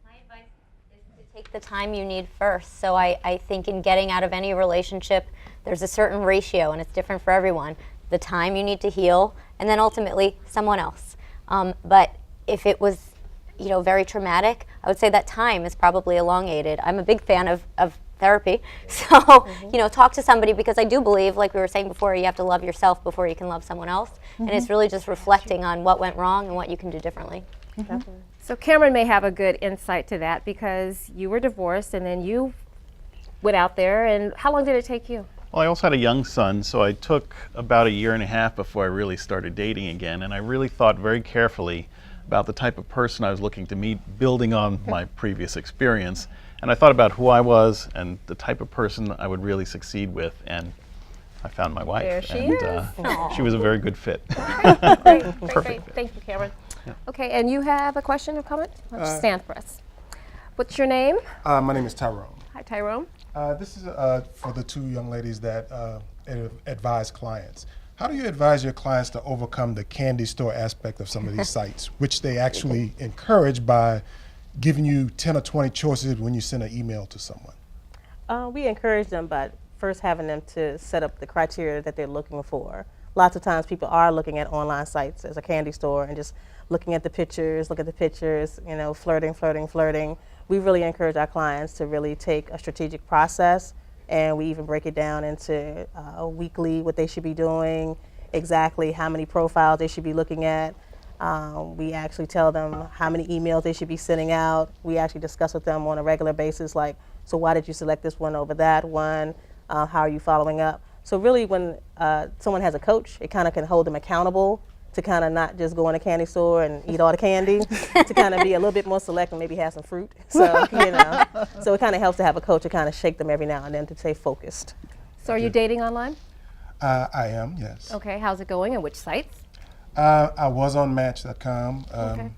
My advice is to take the time you need first. So I think in getting out of any relationship, there's a certain ratio, and it's different for everyone. The time you need to heal, and then ultimately someone else. But if it was very traumatic, I would say that time is probably elongated. I'm a big fan of therapy, so talk to somebody, because I do believe, like we were saying before, you have to love yourself before you can love someone else, and it's really just reflecting on what went wrong and what you can do differently. So Cameron may have a good insight to that, because you were divorced and then you went out there, and how long did it take you? Well, I also had a young son, so I took about 1.5 years before I really started dating again, and I really thought very carefully about the type of person I was looking to meet, building on my previous experience. And I thought about who I was and the type of person I would really succeed with, and I found my wife. There she and is. she was a very good fit. Great. Perfect. Thank you, Cameron. Yeah. Okay, and you have a question or comment? Why don't you stand for us? What's your name? My name is Tyrone. Hi, Tyrone. This is for the two young ladies that advise clients. How do you advise your clients to overcome the candy store aspect of some of these sites, which they actually encourage by giving you 10 or 20 choices when you send an email to someone? We encourage them by first having them to set up the criteria that they're looking for. Lots of times people are looking at online sites as a candy store and just looking at the pictures, flirting. We really encourage our clients to really take a strategic process, and we even break it down into weekly what they should be doing, exactly how many profiles they should be looking at. We actually tell them how many emails they should be sending out. We actually discuss with them on a regular basis, like, so why did you select this one over that one? How are you following up? So really when someone has a coach, it kind of can hold them accountable to kind of not just go in a candy store and eat all the candy, to kind of be a little bit more select and maybe have some fruit. So, so it kind of helps to have a coach to kind of shake them every now and then to stay focused. So are you dating online? I am, yes. Okay, how's it going and which sites? I was on Match.com. Okay.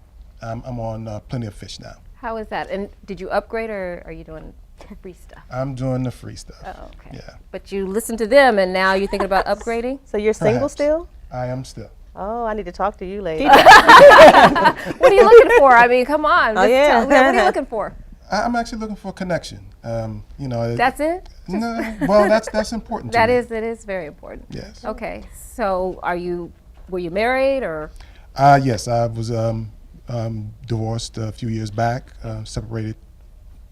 I'm on Plenty of Fish now. How is that? And did you upgrade, or are you doing free stuff? I'm doing the free stuff. Oh, okay. Yeah. But you listened to them and now you're thinking about upgrading? So you're single Perhaps. still? I am still. Oh, I need to talk to you later. What are you looking for? I mean, come on. Oh, yeah. What are you looking for? I'm actually looking for a connection. That's it? No, well, that's important to me. It is very important. Yes. Okay, so were you married or? Yes, I was divorced a few years back, separated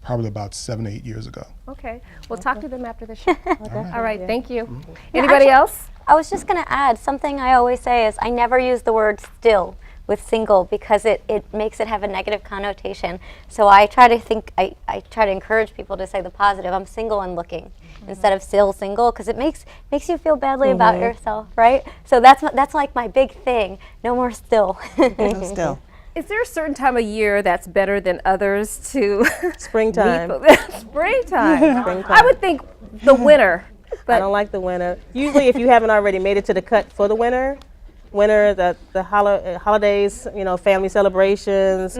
probably about 7 to 8 years ago. Okay. We'll talk to them after the show. right. All right. Thank you. Yeah, Anybody actually, else? I was just going to add something I always say is I never use the word still with single because it makes it have a negative connotation. So I try to I try to encourage people to say the positive. I'm single and looking instead of still single because it makes you feel badly about yourself, right? So that's like my big thing. No more still. No still. Is there a certain time of year that's better than others to Springtime. Springtime. I would think the winter. But I don't like the winter. Usually, if you haven't already made it to the cut for the winter, the holidays, family celebrations,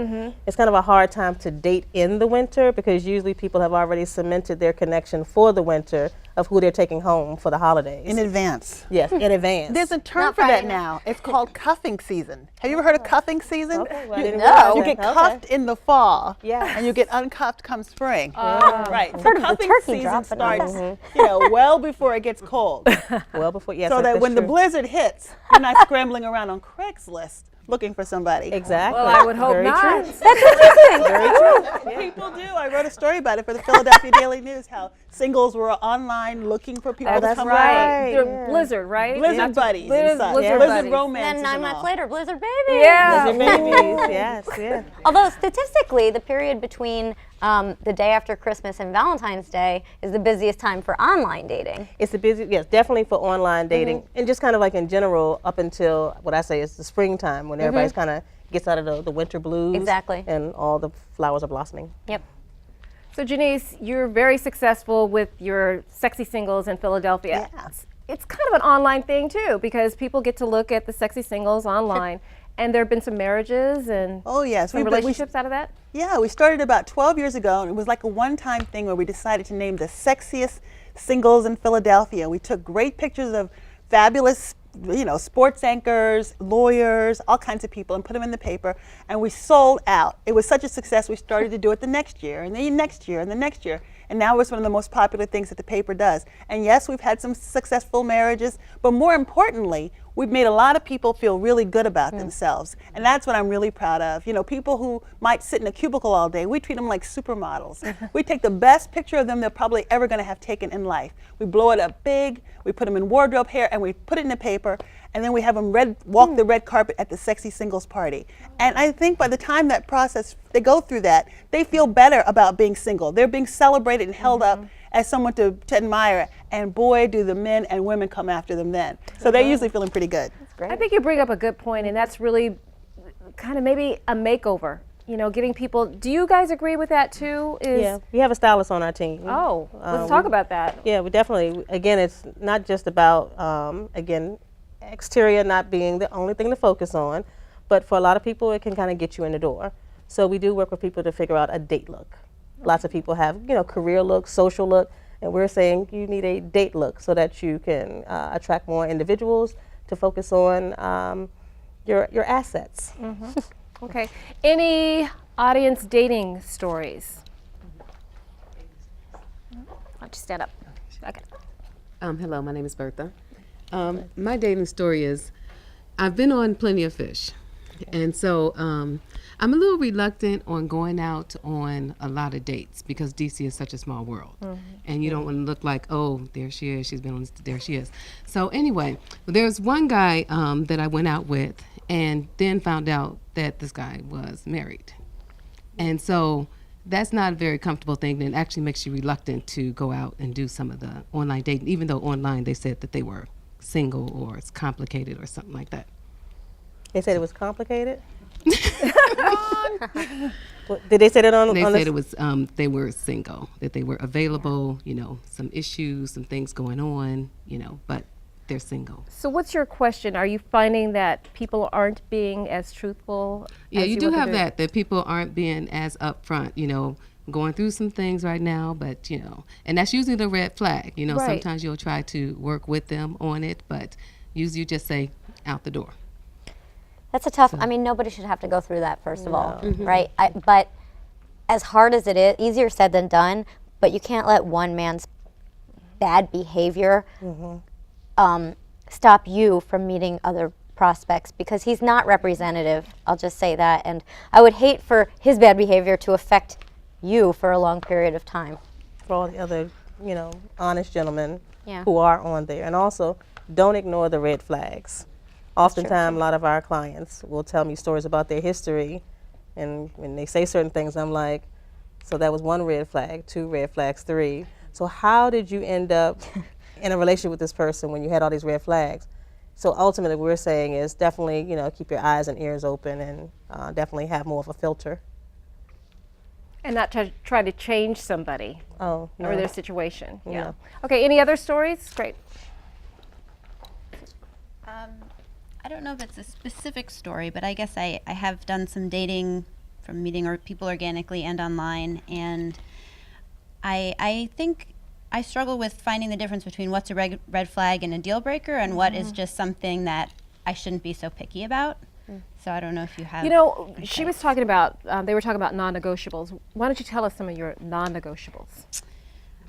it's kind of a hard time to date in the winter because usually people have already cemented their connection for the winter of who they're taking home for the holidays. In advance. Yes, in advance. There's a term for that now. It's called cuffing season. Have you ever heard of cuffing season? Okay, well, I didn't You realize that. get cuffed in the fall, Yes. and you get uncuffed come spring. Right. So heard of the cuffing turkey season drop, but not starts, well before it gets cold. Well before, yes. So that that's when the true. blizzard hits, you're not scrambling around on Craigslist looking for somebody. Exactly. well, I would hope Very not. true. Very true. People do. I wrote a story about it for the Philadelphia Daily News, how singles were online looking for people to that's come right. They're Yeah. Blizzard, right? Blizzard Not buddies Blizzard, and such. Blizzard Blizzard buddies. romances And then 9 and months all. later, Blizzard baby. Yeah. Blizzard babies, yes, yeah. Although statistically, the period between the day after Christmas and Valentine's Day is the busiest time for online dating. It's the busy, yes, definitely for online dating, and just kind of like in general up until what I say is the springtime when everybody's kind of gets out of the winter blues. Exactly. And all the flowers are blossoming. Yep. So Janice, you're very successful with your Sexy Singles in Philadelphia. Yeah. It's kind of an online thing too because people get to look at the Sexy Singles online. And there have been some marriages and Oh, yes. some relationships out of that? Yeah, we started about 12 years ago, and it was like a one-time thing where we decided to name the sexiest singles in Philadelphia. We took great pictures of fabulous, sports anchors, lawyers, all kinds of people, and put them in the paper, and we sold out. It was such a success, we started to do it the next year, and the next year, and the next year. And now it's one of the most popular things that the paper does. And yes, we've had some successful marriages, but more importantly, we've made a lot of people feel really good about themselves. And that's what I'm really proud of. People who might sit in a cubicle all day, we treat them like supermodels. We take the best picture of them they're probably ever going to have taken in life. We blow it up big, we put them in wardrobe hair, and we put it in the paper, and then we have them walk the red carpet at the Sexy Singles party. And I think by the time that process, they go through that, they feel better about being single. They're being celebrated and held up as someone to admire, and boy, do the men and women come after them then. So they're usually feeling pretty good. I think you bring up a good point, and that's really kind of maybe a makeover. Getting people. Do you guys agree with that too? Yeah, we have a stylist on our team. Oh, let's talk about that. Yeah, we definitely. Again, it's not just about exterior not being the only thing to focus on, but for a lot of people, it can kind of get you in the door. So we do work with people to figure out a date look. Lots of people have, career look, social look, and we're saying you need a date look so that you can attract more individuals to focus on your assets. Okay. Any audience dating stories? Why don't you stand up? Okay. Hello, my name is Bertha. My dating story is I've been on Plenty of Fish. And so I'm a little reluctant on going out on a lot of dates because DC is such a small world. And you don't want to look like, oh, there she is, she's been on, there she is. So anyway, there's one guy that I went out with and then found out that this guy was married. And so that's not a very comfortable thing, and it actually makes you reluctant to go out and do some of the online dating, even though online they said that they were single or it's complicated or something like that. They said it was complicated? Did they say that on? They on said it was they were single, that they were available, some issues, some things going on, but they're single. So what's your question? Are you finding that people aren't being as truthful? Yeah, as you do what they're have doing? that people aren't being as upfront, going through some things right now, but, and that's usually the red flag. Right. Sometimes you'll try to work with them on it, but usually you just say out the door. That's a tough, nobody should have to go through that, first of all, right? But as hard as it is, easier said than done, but you can't let one man's bad behavior stop you from meeting other prospects because he's not representative. I'll just say that. And I would hate for his bad behavior to affect you for a long period of time. For all the other, honest gentlemen Yeah. who are on there. And also, don't ignore the red flags. Oftentimes, a lot of our clients will tell me stories about their history, and when they say certain things, I'm like, so that was 1 red flag, 2 red flags, 3. So how did you end up in a relationship with this person when you had all these red flags? So ultimately, what we're saying is definitely, keep your eyes and ears open, and definitely have more of a filter. And not try to change somebody or their situation. Yeah. No. Okay, any other stories? Great. I don't know if it's a specific story, but I guess I have done some dating from meeting people organically and online, and I think I struggle with finding the difference between what's a red flag and a deal breaker, and what is just something that I shouldn't be so picky about. So I don't know if you have. She was talking about, they were talking about non-negotiables. Why don't you tell us some of your non-negotiables?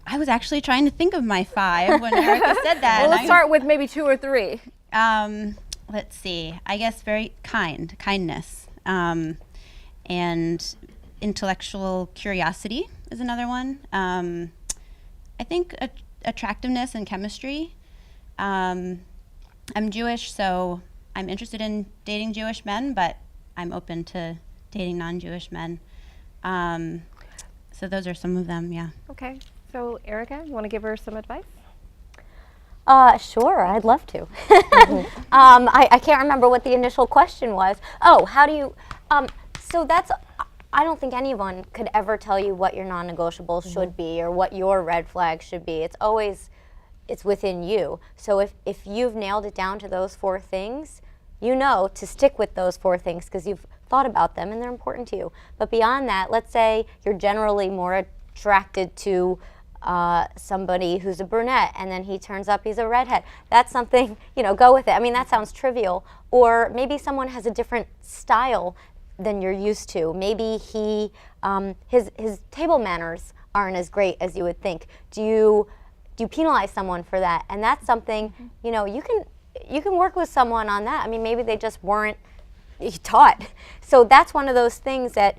I was actually trying to think of my 5 when Erica said that. Well, let's start with maybe 2 or 3. Let's see. I guess very kindness, and intellectual curiosity is another one. I think attractiveness and chemistry. I'm Jewish, so I'm interested in dating Jewish men, but I'm open to dating non-Jewish men. So those are some of them, yeah. Okay. So Erica, you want to give her some advice? Sure, I'd love to. I can't remember what the initial question was. Oh, how do you, so that's, I don't think anyone could ever tell you what your non-negotiables should be or what your red flag should be. It's always, it's within you. So if you've nailed it down to those 4 things, you know to stick with those 4 things because you've thought about them and they're important to you. But beyond that, let's say you're generally more attracted to somebody who's a brunette and then he turns up he's a redhead. That's something, go with it. I mean, that sounds trivial. Or maybe someone has a different style than you're used to. Maybe his table manners aren't as great as you would think. Do you penalize someone for that? And that's something, you can work with someone on that. I mean, maybe they just weren't taught. So that's one of those things that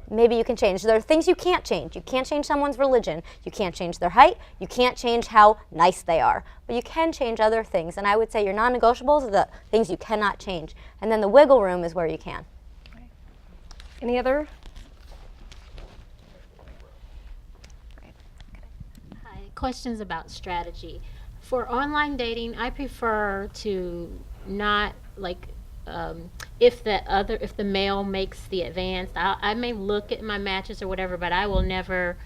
maybe you can change. There are things you can't change. You can't change someone's religion. You can't change their height. You can't change how nice they are. But you can change other things. And I would say your non-negotiables are the things you cannot change. And then the wiggle room is where you can. Any other? Hi, questions about strategy. For online dating, I prefer to not if the male makes the advance, I may look at my matches or whatever, but I will never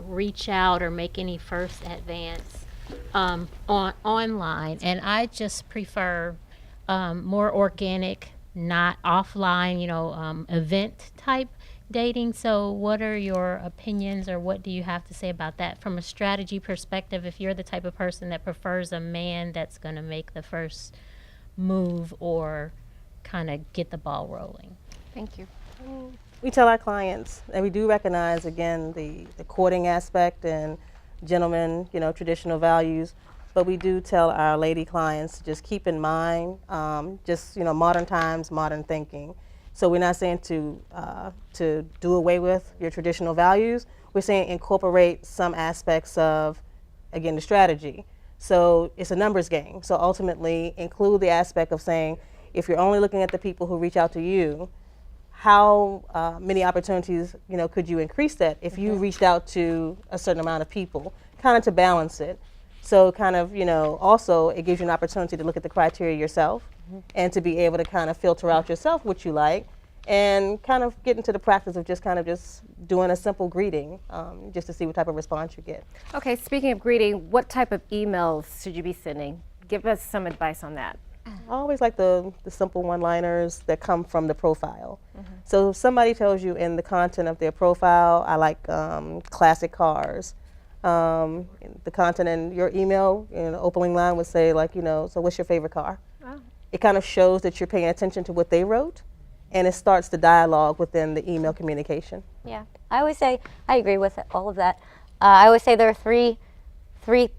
reach out or make any first advance online. And I just prefer more organic, not offline, event type dating. So what are your opinions, or what do you have to say about that from a strategy perspective, if you're the type of person that prefers a man that's going to make the first move or kind of get the ball rolling? Thank you. We tell our clients, and we do recognize, again, the courting aspect and gentlemen, traditional values, but we do tell our lady clients to just keep in mind, modern times, modern thinking. So we're not saying to do away with your traditional values. We're saying incorporate some aspects of, again, the strategy. So it's a numbers game. So ultimately, include the aspect of saying, if you're only looking at the people who reach out to you, how many opportunities, could you increase that if you reached out to a certain amount of people, kind of to balance it. So kind of, also it gives you an opportunity to look at the criteria yourself and to be able to kind of filter out yourself what you like and kind of get into the practice of just doing a simple greeting just to see what type of response you get. Okay, speaking of greeting, what type of emails should you be sending? Give us some advice on that. I always like the simple one-liners that come from the profile. So if somebody tells you in the content of their profile, I like classic cars. The content in your email, the opening line would say so what's your favorite car? Oh. It kind of shows that you're paying attention to what they wrote, and it starts the dialogue within the email communication. Yeah, I always say, I agree with all of that. I always say there are three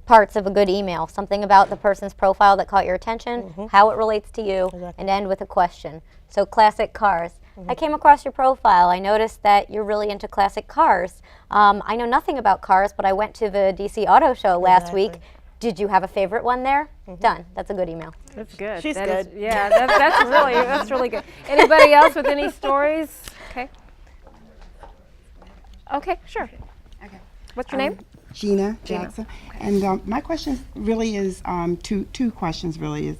parts of a good email. Something about the person's profile that caught your attention, how it relates to you, and end with a question. So classic cars. I came across your profile. I noticed that you're really into classic cars. I know nothing about cars, but I went to the DC Auto Show last week. Did you have a favorite one there? Done. That's a good email. That's good. She's That good. is- yeah, that's really good. Anybody else with any stories? Okay. Okay, sure. Okay. What's your name? Gina Jackson. And my question really is two questions. Really is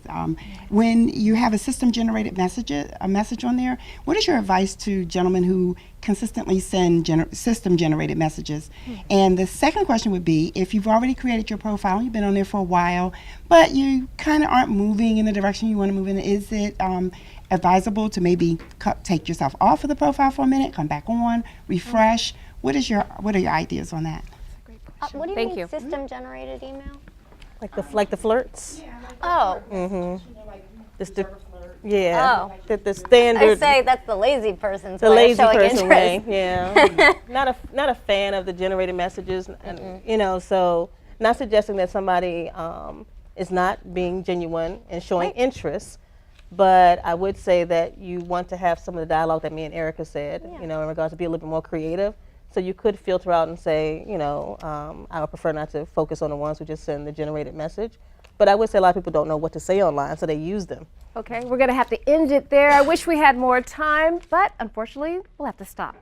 when you have a system-generated message on there, what is your advice to gentlemen who consistently send system-generated messages? And the second question would be, if you've already created your profile, you've been on there for a while, but you kind of aren't moving in the direction you want to move in, is it advisable to maybe take yourself off of the profile for a minute, come back on, refresh? What are your ideas on that? What do you Thank mean you. system-generated email? Like the flirts. Oh. Yeah. Oh. The standard. I say that's the lazy person's the way lazy of showing person way. interest. Yeah. not a fan of the generated messages, and so not suggesting that somebody is not being genuine and showing interest. But I would say that you want to have some of the dialogue that me and Erica said, in regards to be a little bit more creative. So you could filter out and say, I would prefer not to focus on the ones who just send the generated message. But I would say a lot of people don't know what to say online, so they use them. Okay, we're going to have to end it there. I wish we had more time, but unfortunately, we'll have to stop.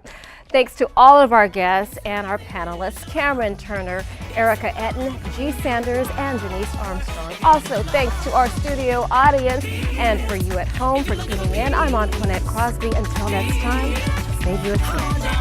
Thanks to all of our guests and our panelists, Cameron Turner, Erica Etten, G. Sanders, and Denise Armstrong. Also, thanks to our studio audience and for you at home for tuning in. I'm Anqoinette Crosby. Until next time, save you a seat.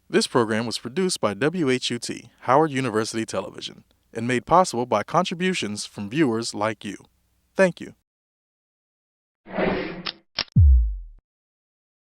This program was produced by WHUT, Howard University Television, and made possible by contributions from viewers like you. Thank you.